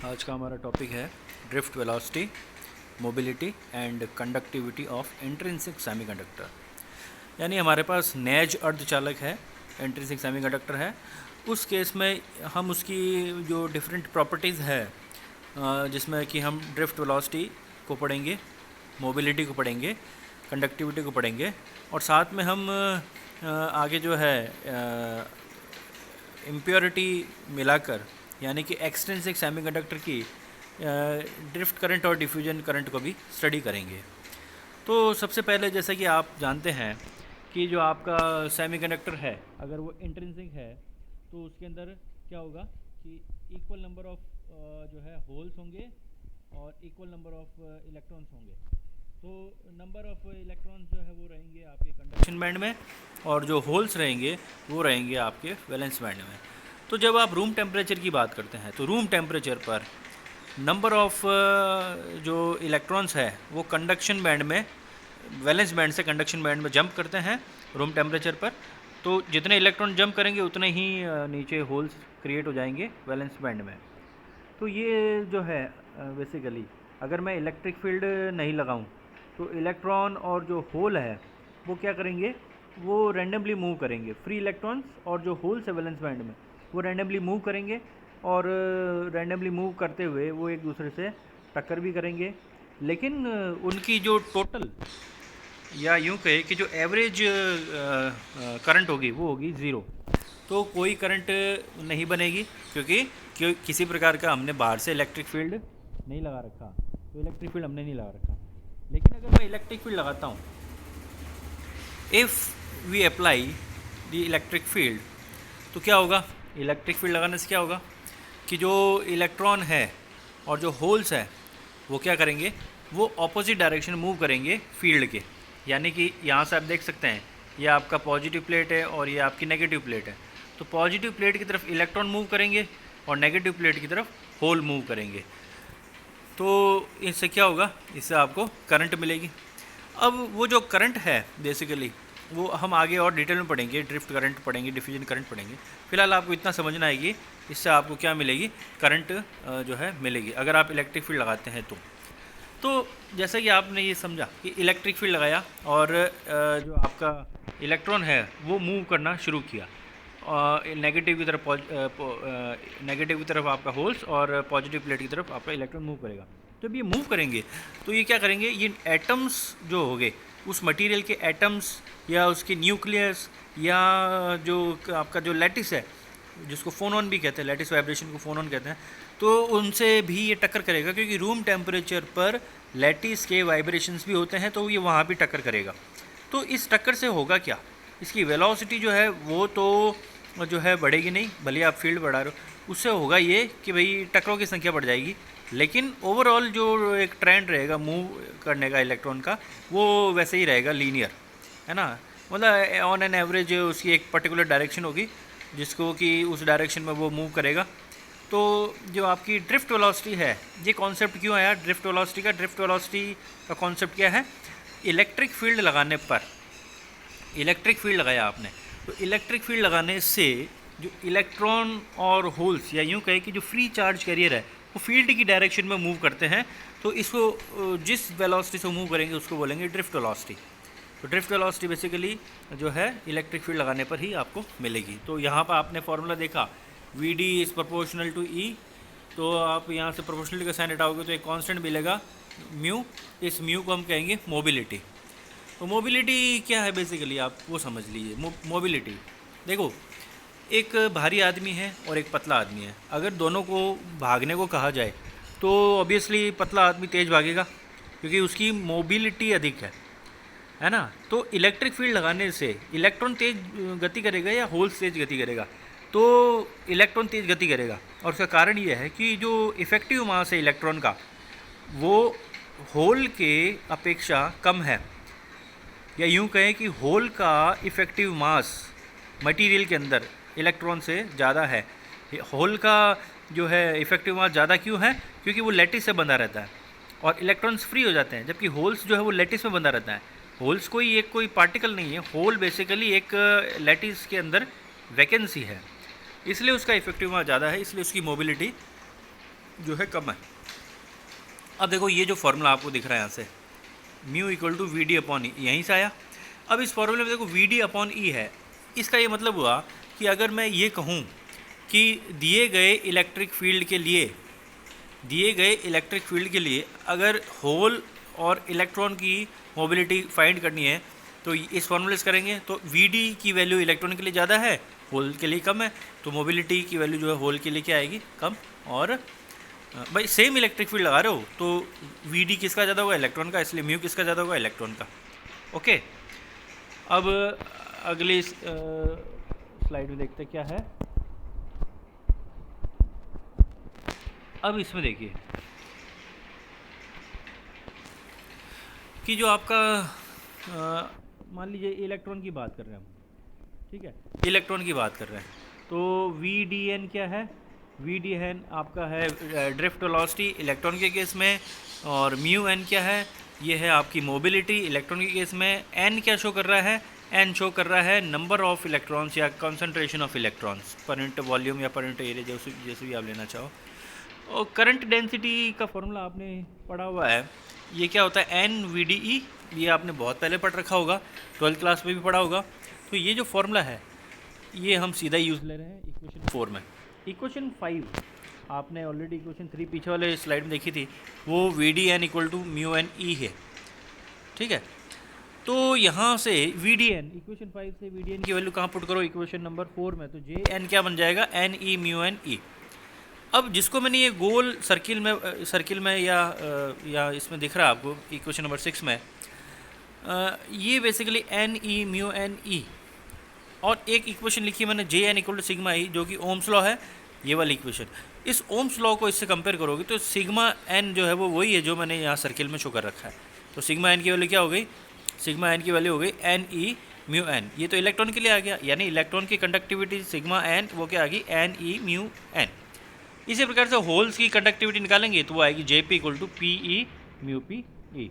आज का हमारा टॉपिक है drift velocity, mobility and conductivity of intrinsic semiconductor. यानी हमारे पास नैज अर्धचालक है, इंट्रिंसिक सेमीकंडक्टर है। उस केस में हम उसकी जो डिफरेंट प्रॉपर्टीज़ है, जिसमें कि हम ड्रिफ्ट वेलोसिटी को पढ़ेंगे, मोबिलिटी को पढ़ेंगे, कंडक्टिविटी को पढ़ेंगे और साथ में हम आगे जो है इम्प्योरिटी मिलाकर यानी कि एक्सट्रिंसिक सेमीकंडक्टर की ड्रिफ्ट करंट और डिफ्यूजन करंट को भी स्टडी करेंगे। तो सबसे पहले जैसा कि आप जानते हैं कि जो आपका सेमीकंडक्टर है, अगर वो इंट्रिंसिक है तो उसके अंदर क्या होगा कि इक्वल नंबर ऑफ जो है होल्स होंगे और इक्वल नंबर ऑफ इलेक्ट्रॉन्स होंगे। तो नंबर ऑफ इलेक्ट्रॉन्स जो है वो रहेंगे आपके कंडक्शन बैंड में और जो होल्स रहेंगे वो रहेंगे आपके वैलेंस बैंड में। तो जब आप रूम टेम्परेचर की बात करते हैं तो रूम टेम्परेचर पर नंबर ऑफ जो इलेक्ट्रॉन्स है वो कंडक्शन बैंड में वैलेंस बैंड से कंडक्शन बैंड में जंप करते हैं रूम टेम्परेचर पर। तो जितने इलेक्ट्रॉन जंप करेंगे उतने ही नीचे होल्स क्रिएट हो जाएंगे वैलेंस बैंड में। तो ये जो है बेसिकली अगर मैं इलेक्ट्रिक फील्ड नहीं लगाऊं तो इलेक्ट्रॉन और जो होल है वो क्या करेंगे, वो रैंडमली मूव करेंगे। फ्री इलेक्ट्रॉन्स और जो होल्स है वैलेंस बैंड में वो रैंडमली मूव करेंगे और रैंडमली मूव करते हुए वो एक दूसरे से टक्कर भी करेंगे, लेकिन उनकी जो टोटल या यूँ कहे कि जो एवरेज करंट होगी वो होगी ज़ीरो। तो कोई करंट नहीं बनेगी क्योंकि किसी प्रकार का हमने बाहर से इलेक्ट्रिक फील्ड नहीं लगा रखा, तो इलेक्ट्रिक फील्ड हमने नहीं लगा रखा। लेकिन अगर मैं इलेक्ट्रिक फील्ड लगाता हूँ, if we apply the electric field, तो क्या होगा, इलेक्ट्रिक फील्ड लगाने से क्या होगा कि जो इलेक्ट्रॉन है और जो होल्स है वो क्या करेंगे, वो ऑपोजिट डायरेक्शन मूव करेंगे फील्ड के। यानी कि यहाँ से आप देख सकते हैं ये आपका पॉजिटिव प्लेट है और ये आपकी नेगेटिव प्लेट है। तो पॉजिटिव प्लेट की तरफ इलेक्ट्रॉन मूव करेंगे और नेगेटिव प्लेट की तरफ होल मूव करेंगे। तो इससे क्या होगा, इससे आपको करंट मिलेगी। अब वो जो करंट है बेसिकली वो हम आगे और डिटेल में पढ़ेंगे, ड्रिफ्ट करंट पढ़ेंगे, डिफ्यूजन करंट पढ़ेंगे। फिलहाल आपको इतना समझना है कि इससे आपको क्या मिलेगी, करंट जो है मिलेगी अगर आप इलेक्ट्रिक फील्ड लगाते हैं तो जैसा कि आपने ये समझा कि इलेक्ट्रिक फील्ड लगाया और जो आपका इलेक्ट्रॉन है वो मूव करना शुरू किया, नेगेटिव की तरफ आपका होल्स और पॉजिटिव प्लेट की तरफ आपका इलेक्ट्रॉन मूव करेगा। जब ये मूव करेंगे तो ये क्या करेंगे, ये एटम्स जो होंगे उस मटेरियल के एटम्स या उसके न्यूक्लियस या जो आपका जो लैटिस है जिसको फोनॉन भी कहते हैं, लैटिस वाइब्रेशन को फोनॉन कहते हैं, तो उनसे भी ये टक्कर करेगा क्योंकि रूम टेम्परेचर पर लैटिस के वाइब्रेशंस भी होते हैं, तो ये वहाँ भी टक्कर करेगा। तो इस टक्कर से होगा क्या, इसकी वेलोसिटी जो है वो तो जो है बढ़ेगी नहीं, भले आप फील्ड बढ़ा रहे हो, उससे होगा ये कि भाई टक्करों की संख्या बढ़ जाएगी, लेकिन ओवरऑल जो एक ट्रेंड रहेगा मूव करने का इलेक्ट्रॉन का वो वैसे ही रहेगा, लीनियर, है ना। मतलब ऑन एन एवरेज उसकी एक पर्टिकुलर डायरेक्शन होगी जिसको कि उस डायरेक्शन में वो मूव करेगा। तो जो आपकी ड्रिफ्ट वेलोसिटी है, ये कॉन्सेप्ट क्यों आया ड्रिफ्ट वेलोसिटी का, ड्रिफ्ट वेलोसिटी का कॉन्सेप्ट क्या है, इलेक्ट्रिक फील्ड लगाने पर, इलेक्ट्रिक फील्ड लगाया आपने तो इलेक्ट्रिक फील्ड लगाने से जो इलेक्ट्रॉन और होल्स या यूँ कहे कि जो फ्री चार्ज कैरियर है वो फील्ड की डायरेक्शन में मूव करते हैं, तो इसको जिस वेलोसिटी से मूव करेंगे उसको बोलेंगे ड्रिफ्ट वेलोसिटी। तो ड्रिफ्ट वेलोसिटी बेसिकली जो है इलेक्ट्रिक फील्ड लगाने पर ही आपको मिलेगी। तो यहाँ पर आपने फॉर्मूला देखा V D is proportional to E, तो आप यहाँ से प्रोपोर्शनलिटी का साइन हटाओगे तो एक कांस्टेंट मिलेगा म्यू, इस म्यू को हम कहेंगे मोबिलिटी। तो मोबिलिटी क्या है बेसिकली आप वो समझ लीजिए। मोबिलिटी देखो, एक भारी आदमी है और एक पतला आदमी है, अगर दोनों को भागने को कहा जाए तो ऑब्वियसली पतला आदमी तेज़ भागेगा क्योंकि उसकी मोबिलिटी अधिक है ना। तो इलेक्ट्रिक फील्ड लगाने से इलेक्ट्रॉन तेज़ गति करेगा या होल्स तेज़ गति करेगा, तो इलेक्ट्रॉन तेज़ गति करेगा। और उसका कारण ये है कि जो इफ़ेक्टिव मास है इलेक्ट्रॉन का वो होल के अपेक्षा कम है, या यूँ कहें कि होल का इफ़ेक्टिव मास मटेरियल के अंदर इलेक्ट्रॉन से ज़्यादा है। होल का जो है इफ़ेक्टिव मास ज़्यादा क्यों है, क्योंकि वो लैटिस से बंधा रहता है और इलेक्ट्रॉन्स फ्री हो जाते हैं, जबकि होल्स जो है वो लैटिस में बंधा रहता है। होल्स कोई पार्टिकल नहीं है, होल बेसिकली एक लैटिस के अंदर वैकेंसी है, इसलिए उसका इफ़ेक्टिव मास ज़्यादा है, इसलिए उसकी मोबिलिटी जो है कम है। अब देखो ये जो फॉर्मूला आपको दिख रहा है यहाँ से, mu equal to V D upon E, यहीं से आया। अब इस फॉर्मूले में देखो वी डी अपॉन ई है, इसका ये मतलब हुआ कि अगर मैं ये कहूँ कि दिए गए इलेक्ट्रिक फील्ड के लिए अगर होल और इलेक्ट्रॉन की मोबिलिटी फाइंड करनी है तो इस फॉर्मूले से करेंगे। तो वी डी की वैल्यू इलेक्ट्रॉन के लिए ज़्यादा है, होल के लिए कम है, तो मोबिलिटी की वैल्यू जो है होल के लिए क्या आएगी, कम। और भाई सेम इलेक्ट्रिक फील्ड लगा रहे हो तो वी डी किसका ज़्यादा होगा, इलेक्ट्रॉन का, इसलिए म्यू किसका ज़्यादा होगा, इलेक्ट्रॉन का। ओके, अब अगली स्लाइड में देखते क्या है। अब इसमें देखिए कि जो आपका मान लीजिए इलेक्ट्रॉन की बात कर रहे हैं हम, ठीक है, इलेक्ट्रॉन की बात कर रहे हैं, तो वी डी एन क्या है, वी डी एन आपका है ड्रिफ्ट वेलोसिटी इलेक्ट्रॉन के केस में, और म्यू एन क्या है, ये है आपकी मोबिलिटी इलेक्ट्रॉन के केस में। एन क्या शो कर रहा है, एन शो कर रहा है नंबर ऑफ इलेक्ट्रॉन्स या concentration of electrons per unit volume या पर यूनिट एरिया, जैसे भी आप लेना चाहो। और करंट डेंसिटी का फॉर्मूला आपने पढ़ा हुआ है, ये क्या होता है, एन वी डी ई, ये आपने बहुत पहले पढ़ रखा होगा, 12th क्लास में भी पढ़ा होगा। तो ये जो फॉर्मूला है ये हम सीधा यूज़ ले रहे हैं इक्वेशन 4 में। इक्वेशन 5 आपने ऑलरेडी इक्वेशन 3 पीछे वाले स्लाइड में देखी थी, वो V D N equal to mu N E है, ठीक है। तो यहाँ से वी डी एन, इक्वेशन 5 से वी डी एन की वैल्यू कहाँ पुट करो, इक्वेशन नंबर 4 में, तो जे एन क्या बन जाएगा, N E mu N E. अब जिसको मैंने ये गोल सर्किल में या इसमें दिख रहा है आपको इक्वेशन नंबर 6 में, ये basically N E mu N E, और एक इक्वेशन लिखी है मैंने J N equal to sigma E, जो कि ओम्स लॉ है, ये वाली इक्वेशन। इस ओम्स लॉ को इससे कंपेयर करोगे तो सिग्मा एन जो है वो वही है जो मैंने यहाँ सर्किल में शो कर रखा है। तो सिग्मा एन की वैल्यू क्या हो गई, सिग्मा एन की वैल्यू हो गई एन ई म्यू एन। ये तो इलेक्ट्रॉन के लिए आ गया, यानी इलेक्ट्रॉन की कंडक्टिविटी सिग्मा एन वो क्या आ गई, एन ई म्यू एन। इसी प्रकार से होल्स की कंडक्टिविटी निकालेंगे तो वो आएगी J P equal to P E mu P E.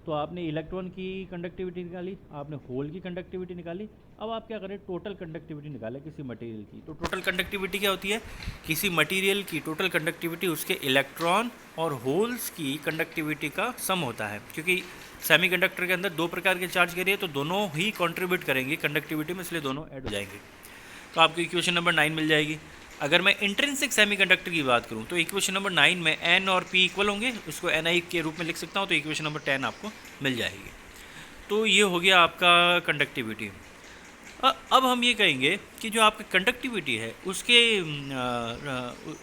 तो आपने इलेक्ट्रॉन की कंडक्टिविटी निकाली, आपने होल की कंडक्टिविटी निकाली, अब आप क्या करें, टोटल कंडक्टिविटी निकालें किसी मटेरियल की। तो टोटल कंडक्टिविटी क्या होती है, किसी मटेरियल की टोटल कंडक्टिविटी उसके इलेक्ट्रॉन और होल्स की कंडक्टिविटी का सम होता है। क्योंकि सेमीकंडक्टर के अंदर दो प्रकार के चार्ज कैरियर, तो दोनों ही कंट्रीब्यूट करेंगे कंडक्टिविटी में, इसलिए दोनों ऐड हो जाएंगे। तो आपको इक्वेशन नंबर 9 मिल जाएगी। अगर मैं इंट्रिंसिक सेमीकंडक्टर की बात करूं तो इक्वेशन नंबर 9 में एन और पी इक्वल होंगे, उसको एन आई के रूप में लिख सकता हूं, तो इक्वेशन नंबर 10 आपको मिल जाएगी। तो ये हो गया आपका कंडक्टिविटी। अब हम ये कहेंगे कि जो आपकी कंडक्टिविटी है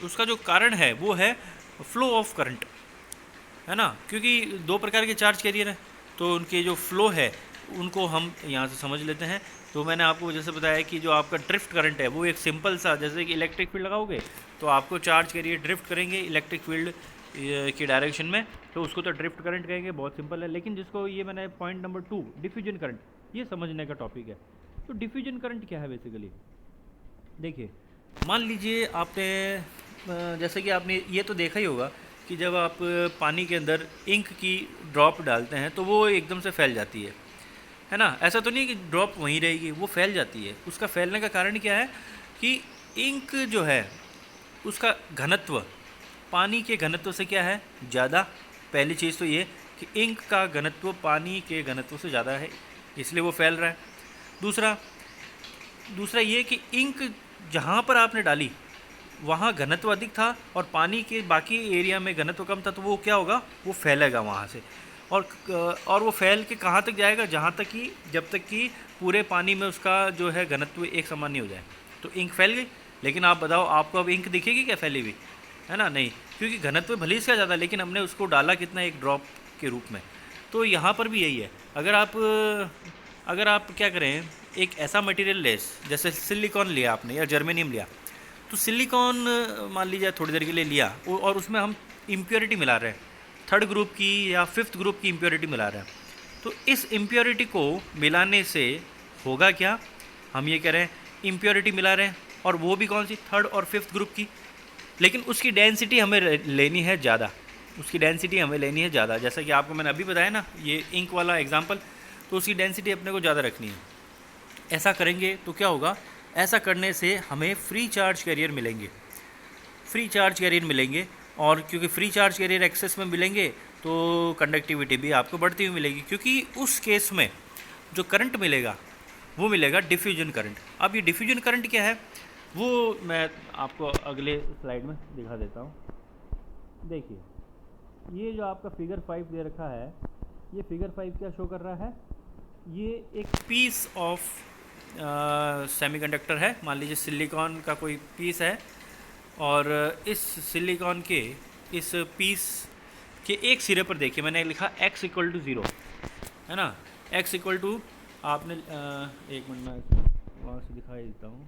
उसका जो कारण है वो है फ्लो ऑफ करंट, है ना, क्योंकि दो प्रकार के चार्ज कैरियर हैं, तो उनके जो फ्लो है उनको हम यहाँ से समझ लेते हैं। तो मैंने आपको जैसे बताया कि जो आपका ड्रिफ्ट करंट है वो एक सिंपल सा, जैसे कि इलेक्ट्रिक फील्ड लगाओगे तो आपको चार्ज कैरियर ड्रिफ्ट करेंगे इलेक्ट्रिक फील्ड की डायरेक्शन में, तो उसको तो ड्रिफ्ट करंट कहेंगे, बहुत सिंपल है। लेकिन जिसको ये मैंने पॉइंट नंबर 2 डिफ्यूजन करंट, ये समझने का टॉपिक है। तो डिफ्यूजन करंट क्या है बेसिकली, देखिए मान लीजिए आपने जैसे कि आपने ये तो देखा ही होगा कि जब आप पानी के अंदर इंक की ड्रॉप डालते हैं तो वो एकदम से फैल जाती है ना। ऐसा तो नहीं कि ड्रॉप वहीं रहेगी, वो फैल जाती है। उसका फैलने का कारण क्या है कि इंक जो है उसका घनत्व पानी के घनत्व से क्या है, ज़्यादा। पहली चीज़ तो ये कि इंक का घनत्व पानी के घनत्व से ज़्यादा है, इसलिए वो फैल रहा है। दूसरा ये कि इंक जहाँ पर आपने डाली वहाँ घनत्व अधिक था और पानी के बाकी एरिया में घनत्व कम था, तो वो क्या होगा, वो फैलेगा वहाँ से, और वो फैल के कहाँ तक जाएगा, जब तक कि पूरे पानी में उसका जो है घनत्व एक समान नहीं हो जाए। तो इंक फैल गई, लेकिन आप बताओ आपको अब इंक दिखेगी क्या फैली हुई, है ना, नहीं, क्योंकि घनत्व भले ही इसका ज़्यादा, लेकिन हमने उसको डाला कितना, एक ड्रॉप के रूप में। तो यहाँ पर भी यही है। अगर आप क्या करें, एक ऐसा मटेरियल ले, जैसे सिलिकॉन लिया आपने या जर्मेनियम लिया, तो सिलिकॉन मान लीजिए थोड़ी देर के लिए लिया और उसमें हम इम्प्योरिटी मिला रहे हैं, 3rd ग्रुप की या 5th ग्रुप की इम्प्योरिटी मिला रहे हैं। तो इस इम्प्योरिटी को मिलाने से होगा क्या, हम ये कह रहे हैं इम्प्योरिटी मिला रहे हैं, और वो भी कौन सी, 3rd और 5th ग्रुप की, लेकिन उसकी डेंसिटी हमें लेनी है ज़्यादा, जैसा कि आपको मैंने अभी बताया ना, ये इंक वाला एग्जाम्पल, तो उसकी डेंसिटी अपने को ज़्यादा रखनी है। ऐसा करेंगे तो क्या होगा, ऐसा करने से हमें फ्री चार्ज कैरियर मिलेंगे। फ्री चार्ज कैरियर मिलेंगे, और क्योंकि फ्री चार्ज कैरियर एक्सेस में मिलेंगे तो कंडक्टिविटी भी आपको बढ़ती हुई मिलेगी, क्योंकि उस केस में जो करंट मिलेगा वो मिलेगा डिफ्यूजन करंट। अब ये डिफ्यूजन करंट क्या है वो मैं आपको अगले स्लाइड में दिखा देता हूँ। देखिए, ये जो आपका फिगर 5 दे रखा है, ये फिगर 5 क्या शो कर रहा है, ये एक पीस ऑफ सेमीकंडक्टर है। मान लीजिए सिलिकॉन का कोई पीस है, और इस सिलिकॉन के इस पीस के एक सिरे पर देखिए मैंने लिखा x इक्वल टू 0, है ना। x इक्वल टू, आपने एक मिनट में वहाँ से दिखाई देता हूँ।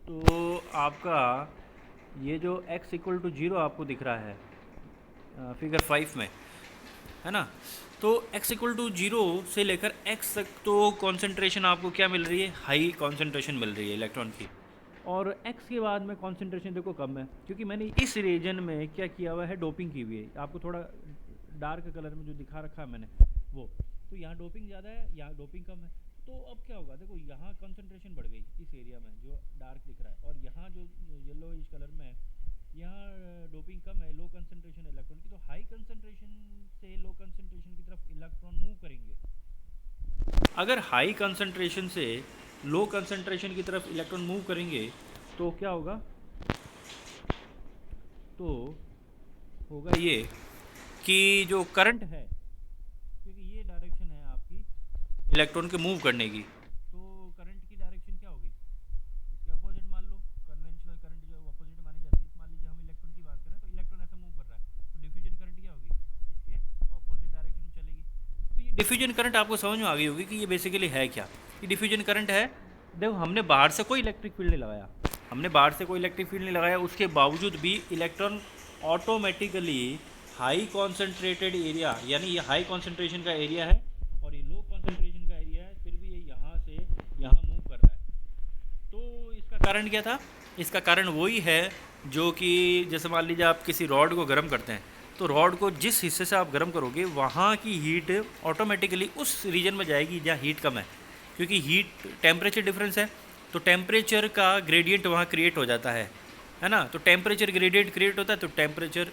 तो आपका ये जो x इक्वल टू 0 आपको दिख रहा है फिगर 5 में, है ना। तो x इक्वल टू 0 से लेकर x तक तो कॉन्सेंट्रेशन आपको क्या मिल रही है, हाई कॉन्सेंट्रेशन मिल रही है इलेक्ट्रॉन की। और x के बाद में कॉन्सेंट्रेशन देखो कम है, क्योंकि मैंने इस रीजन में क्या किया हुआ है, डोपिंग की हुई है। आपको थोड़ा डार्क कलर में जो दिखा रखा है मैंने वो, तो यहाँ डोपिंग ज़्यादा है, यहाँ डोपिंग कम है। तो अब क्या होगा, देखो यहाँ कंसंट्रेशन बढ़ गई इस एरिया में जो डार्क दिख रहा है, और यहाँ जो येलो इस कलर में यहाँ डोपिंग कम है, लो कंसंट्रेशन इलेक्ट्रॉन की। तो हाई कंसंट्रेशन से लो कंसंट्रेशन की तरफ इलेक्ट्रॉन मूव करेंगे। अगर हाई कंसंट्रेशन से लो कंसंट्रेशन की तरफ इलेक्ट्रॉन मूव करेंगे तो क्या होगा, तो होगा ये कि जो करंट है, क्योंकि ये डायरेक्शन है आपकी इलेक्ट्रॉन के मूव करने की, तो करंट की डायरेक्शन क्या होगी, इसके अपोजिट मान लो। कन्वेंशनल करंट जो अपोजिट मानी जाती है, मान लीजिए हम इलेक्ट्रॉन की बात करें तो इलेक्ट्रॉन ऐसे मूव कर रहा है, तो डिफ्यूजन करंट क्या होगी, इसके अपोजिट डायरेक्शन में चलेगी। तो ये डिफ्यूजन करंट आपको समझ में आ गई होगी कि ये बेसिकली है क्या। ये डिफ्यूजन करंट है, देखो हमने बाहर से कोई इलेक्ट्रिक फील्ड नहीं लगाया, हमने बाहर से कोई इलेक्ट्रिक फील्ड नहीं लगाया, उसके बावजूद भी electron automatically high concentrated area, यानी ये हाई कॉन्सेंट्रेशन का एरिया है और ये लो कॉन्सेंट्रेशन का एरिया है, फिर भी ये यहाँ से यहाँ मूव कर रहा है। तो इसका कारण क्या था, इसका कारण वही है जो कि जैसे मान लीजिए आप किसी रॉड को गर्म करते हैं, तो रॉड को जिस हिस्से से आप गर्म करोगे वहाँ की हीट ऑटोमेटिकली उस रीजन में जाएगी जहाँ हीट कम है, क्योंकि हीट टेम्परेचर डिफरेंस है, तो टेम्परेचर का ग्रेडियंट वहाँ क्रिएट हो जाता है ना। तो टेम्परेचर ग्रेडियंट क्रिएट होता है, तो टेम्परेचर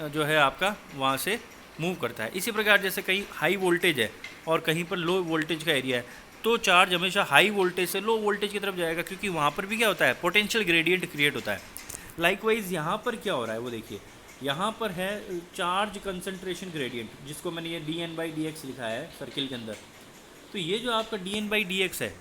जो है आपका वहाँ से मूव करता है। इसी प्रकार जैसे कहीं हाई वोल्टेज है और कहीं पर लो वोल्टेज का एरिया है, तो चार्ज हमेशा हाई वोल्टेज से लो वोल्टेज की तरफ जाएगा, क्योंकि वहाँ पर भी क्या होता है, पोटेंशियल ग्रेडियंट क्रिएट होता है। लाइकवाइज यहाँ पर क्या हो रहा है वो देखिए, यहाँ पर है चार्ज कंसंट्रेशन ग्रेडियंट, जिसको मैंने ये dN/dx लिखा है सर्किल के अंदर। तो ये जो आपका dN/dx है,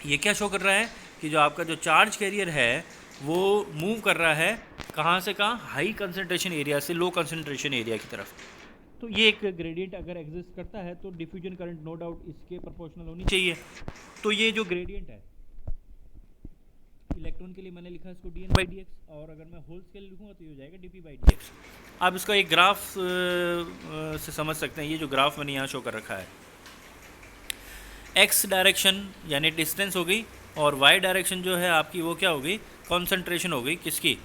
ये क्या शो कर रहा है कि जो आपका जो चार्ज कैरियर है वो मूव कर रहा है कहाँ से कहाँ, हाई कंसंट्रेशन एरिया से लो कंसंट्रेशन एरिया की तरफ। तो ये एक ग्रेडियंट अगर एग्जिस्ट करता है तो डिफ्यूजन करंट नो डाउट इसके प्रोपोर्शनल होनी चाहिए। तो ये जो ग्रेडियंट है इलेक्ट्रॉन के लिए मैंने लिखा है इसको dN/dx, और अगर मैं होल्स के लिए लिखूँगा तो ये हो जाएगा dP/dx। आप इसका एक ग्राफ से समझ सकते हैं, ये जो ग्राफ मैंने यहाँ शो कर रखा है, x डायरेक्शन यानी डिस्टेंस हो गई, और y डायरेक्शन जो है आपकी वो क्या हो गई, कॉन्सेंट्रेशन हो गई। किसकी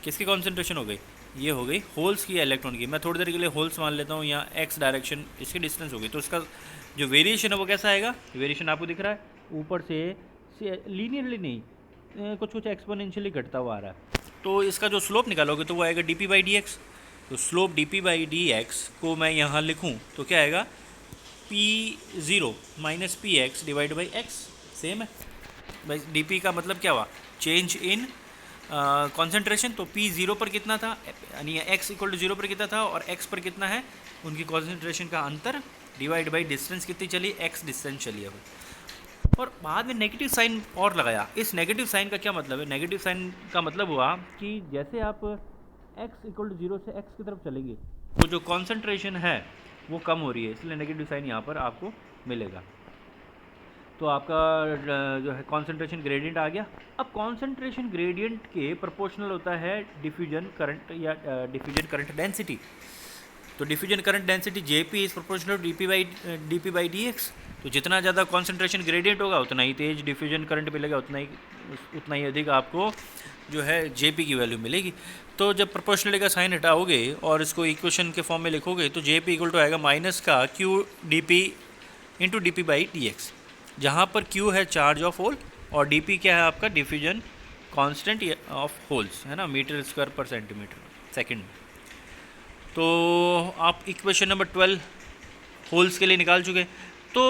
किसकी कॉन्सेंट्रेशन हो गई, ये हो गई होल्स की, इलेक्ट्रॉन की। मैं थोड़ी देर के लिए होल्स मान लेता हूँ, यहाँ x डायरेक्शन इसकी डिस्टेंस हो गई। तो इसका जो वेरिएशन है वो कैसा आएगा, वेरिएशन आपको दिख रहा है ऊपर से लीनियरली नहीं, कुछ कुछ एक्सपोनेंशियली घटता हुआ आ रहा है। तो इसका जो स्लोप निकालोगे तो वो आएगा dP/dx। तो स्लोप dP/dx को मैं यहाँ लिखूँ तो क्या आएगा, P0 - Px divide by x, same है भाई। dP का मतलब क्या हुआ, चेंज इन कॉन्सेंट्रेशन। तो P0 पर कितना था, यानी x इक्वल टू 0 पर कितना था और x पर कितना है, उनकी कॉन्सेंट्रेशन का अंतर, डिवाइड बाई डिस्टेंस कितनी चली, x डिस्टेंस चली है। और बाद में नेगेटिव साइन और लगाया। इस नेगेटिव साइन का क्या मतलब है, नेगेटिव साइन का मतलब हुआ कि जैसे आप x इक्वल टू 0 से x की तरफ चलेंगे तो जो कॉन्सेंट्रेशन है वो कम हो रही है, इसलिए नेगेटिव साइन यहाँ पर आपको मिलेगा। तो आपका जो है कॉन्सेंट्रेशन ग्रेडियंट आ गया। अब कॉन्सेंट्रेशन ग्रेडियंट के प्रोपोर्शनल होता है डिफ्यूजन करंट या डिफ्यूजन करंट डेंसिटी। तो diffusion current density Jp is proportional D P by D x. तो जितना ज़्यादा कॉन्सेंट्रेशन ग्रेडियंट होगा उतना ही तेज डिफ्यूजन करंट मिलेगा, उतना ही अधिक आपको जो है Jp की वैल्यू मिलेगी। तो जब प्रोपोर्शनल का साइन हटाओगे और इसको इक्वेशन के फॉर्म में लिखोगे तो Jp इक्वल टू आएगा माइनस का Q D P into D P by D x, जहाँ पर Q है चार्ज ऑफ होल और Dp क्या है आपका डिफ्यूजन कांस्टेंट ऑफ होल्स, है ना, मीटर स्क्वायर पर सेंटीमीटर सेकंड। तो आप इक्वेशन नंबर 12 होल्स के लिए निकाल चुके। तो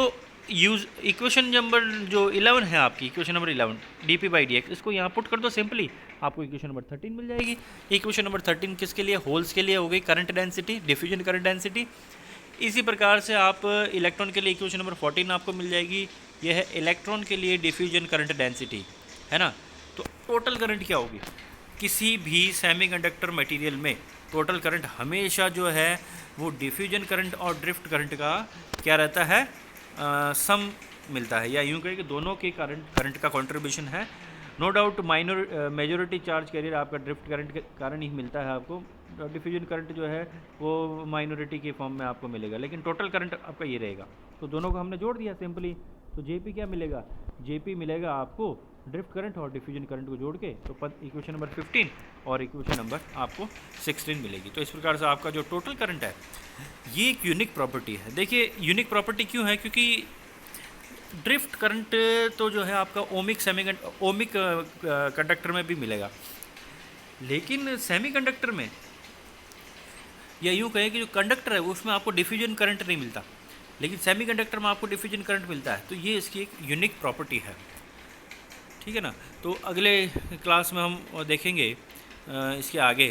यूज इक्वेशन नंबर जो 11 है आपकी, equation number 11 dp by D x, इसको यहाँ पुट कर दो सिंपली, आपको इक्वेशन नंबर 13 मिल जाएगी। इक्वेशन नंबर 13 किसके लिए? होल्स के लिए हो गई current density, diffusion current density. इसी प्रकार से आप इलेक्ट्रॉन के लिए इक्वेशन नंबर 14 आपको मिल जाएगी, यह है इलेक्ट्रॉन के लिए डिफ्यूजन करंट डेंसिटी, है ना। तो टोटल करंट क्या होगी? किसी भी सेमीकंडक्टर मटेरियल में टोटल करंट हमेशा जो है वो डिफ्यूजन करंट और ड्रिफ्ट करंट का क्या रहता है, सम मिलता है, या यूँ कहें कि दोनों के करंट का कंट्रीब्यूशन है। No doubt majority charge carrier आपका ड्रिफ्ट करंट के कारण ही मिलता है आपको, डिफ्यूजन करंट जो है वो माइनॉरिटी के फॉर्म में आपको मिलेगा, लेकिन टोटल करंट आपका ये रहेगा। तो दोनों को हमने जोड़ दिया सिंपली, तो Jp क्या मिलेगा? Jp मिलेगा आपको ड्रिफ्ट करंट और डिफ्यूजन करंट को जोड़ के, तो इक्वेशन नंबर 15 और इक्वेशन नंबर आपको 16 मिलेगी। तो इस प्रकार से आपका जो टोटल करंट है ये एक यूनिक प्रॉपर्टी है। देखिए यूनिक प्रॉपर्टी क्यों है? क्योंकि ड्रिफ्ट करंट तो जो है आपका ओमिक कंडक्टर में भी मिलेगा, लेकिन सेमीकंडक्टर में, या यूँ कहें कि जो कंडक्टर है उसमें आपको डिफ्यूजन करंट नहीं मिलता, लेकिन सेमीकंडक्टर में आपको डिफ्यूजन करंट मिलता है। तो ये इसकी एक यूनिक प्रॉपर्टी है, ठीक है ना। तो अगले क्लास में हम देखेंगे इसके आगे